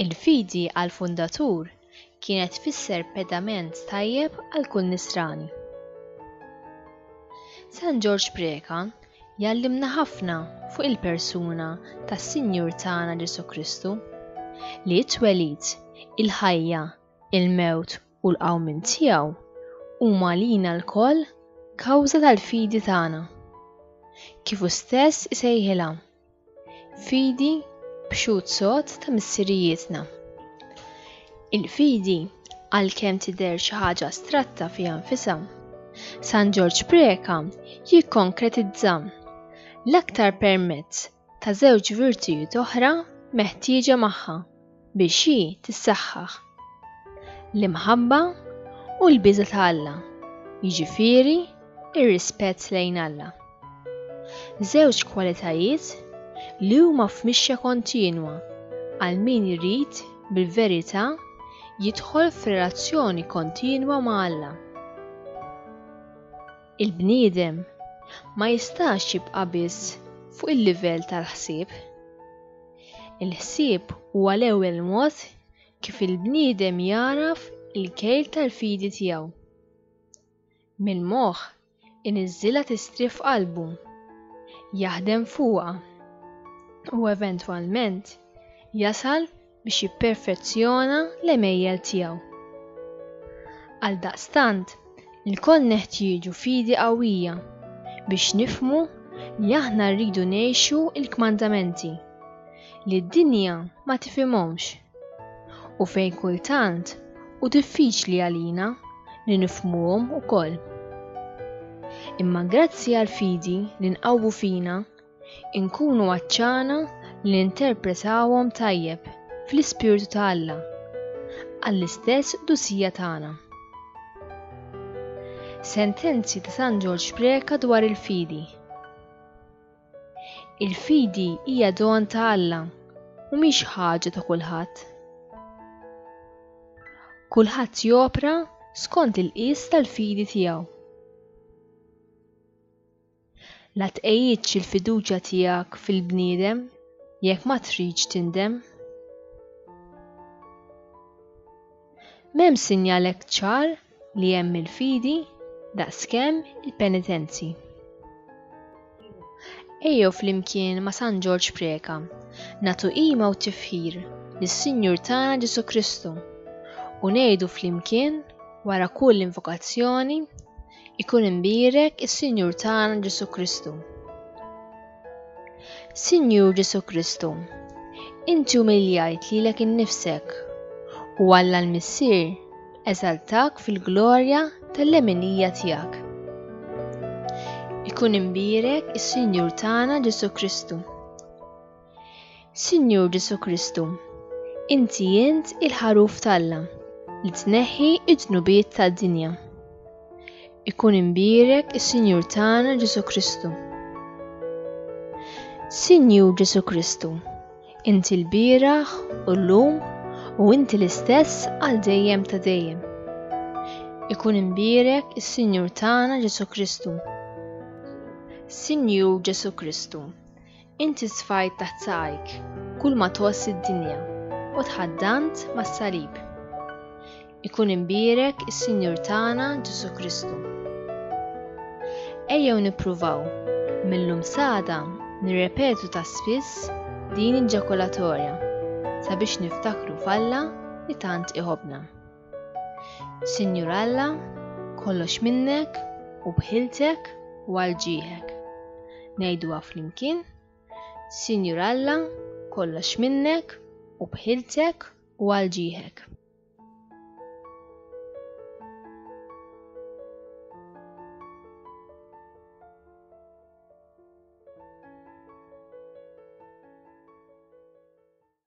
Il-fidi għall-fundatur kienet tfisser pedament tajjeb għal kull Nisrani. St. George Preka jgħallimna ħafna fuq il-persuna tas-Sinjur tagħna Ġesu Kristu li t-twelid, il-ħajja, il-mewt u l-qawmin tiegħu huma lina lkoll kawża tal-fidi tagħna. Kif hu stess isejħilha fidi b'xhud sod ta' missirijietna. Il-fidi għalkemm tidher xi ħaġa astratta fiha nfisha, St. George Preka jikkonkretizza l-aktar permezz ta' żewġ virtujiet oħra meħtieġa magħha biex hi tissaħħaħ: l-imħabba u l-biża' ta' Alla, jiġifieri ir-rispett lejn Alla. Żewġ kwalitajiet li huma f'mixja kontinwa għal min irid bil-verità jidħol f'relazzjoni kontinwa ma' Alla. Il-bniedem ma jistax jibqa' biss fuq il-livell tal-ħsieb. Il-ħsieb huwa l-ewwel mod kif il-bniedem jaraf il-kejl tal-fidi tiegħu. Mill-moħħ iniżżilha tistri f'qalbu, jaħdem fuqha u eventwalment jasal biex jipperfezzjona l-emejjel tiegħu. Għaldaqstant, ilkoll neħtieġu fidi qawwija biex nifhmu li aħna rridu ngħixu l-kmandamenti li d-dinja ma tifhimhomx u fejn kultant hu diffiċli għalina li nifhmuhom ukoll. Imma grazzi għal fidi li nqawwu fina, inkunu għaċċana li ninterpretawhom tajjeb fl-Ispirtu ta' Alla għall-istess dusija tagħna. Sentenzi ta' St. George Preka dwar il-fidi. Il-fidi hija don ta' Alla u mhix ħaġa ta' kulħadd. Kulħadd jopra skont il-qis tal-fidi tiegħu. La tqejjidx il-fiduċja tiegħek fil-bniedem jekk ma tridx tindem. M'hemm sinjal ċar li hemm il-fidi daqskemm il-penitenzi. Ejjew flimkien ma' St. George Preka nagħtu qima u tifħir lis-Sinjur tagħna Ġesu Kristu u ngħidu flimkien wara kull invokazzjoni: ikun imbierek is-Sinjur tagħna Ġesu Kristu. Sinjur Ġesu Kristu, inti umiljajt lilek innifsek u Alla l-Missier eżaltak fil-glorja tal-lemenija tiegħek. Ikun imbierek is-Sinjur tagħna Ġesu Kristu. Sinjur Ġesu Kristu, inti int il-ħaruf tal-Alla li tneħħi id-dnubiet tad-dinja. Ikun imbierek is-Sinjur tagħna Ġesu Kristu. Sinjur Ġesu Kristu, inti l-bieraħ u llum u inti l-istess għal dejjem ta' dejjem. Ikun imbierek is-Sinjur tagħna Ġesu Kristu. Sinjur Ġesu Kristu, inti sfajt taħt saqajk kull ma tgħoss id-dinja u tħaddant mas-salib. Ikun imbierek is-Sinjur tagħna Ġesu Kristu. Ejjew nippruvaw millum sada nirrepetu ta' spiss din il-ġakulatorja sabiex niftakru f'Alla li tant iħobbna. Sinjur Alla, kollox minnek u bħiltek u għal ġieħek. Ngħiduha flimkien: Sinjur Alla, kollox minnek u bħiltek u għal ġieħek.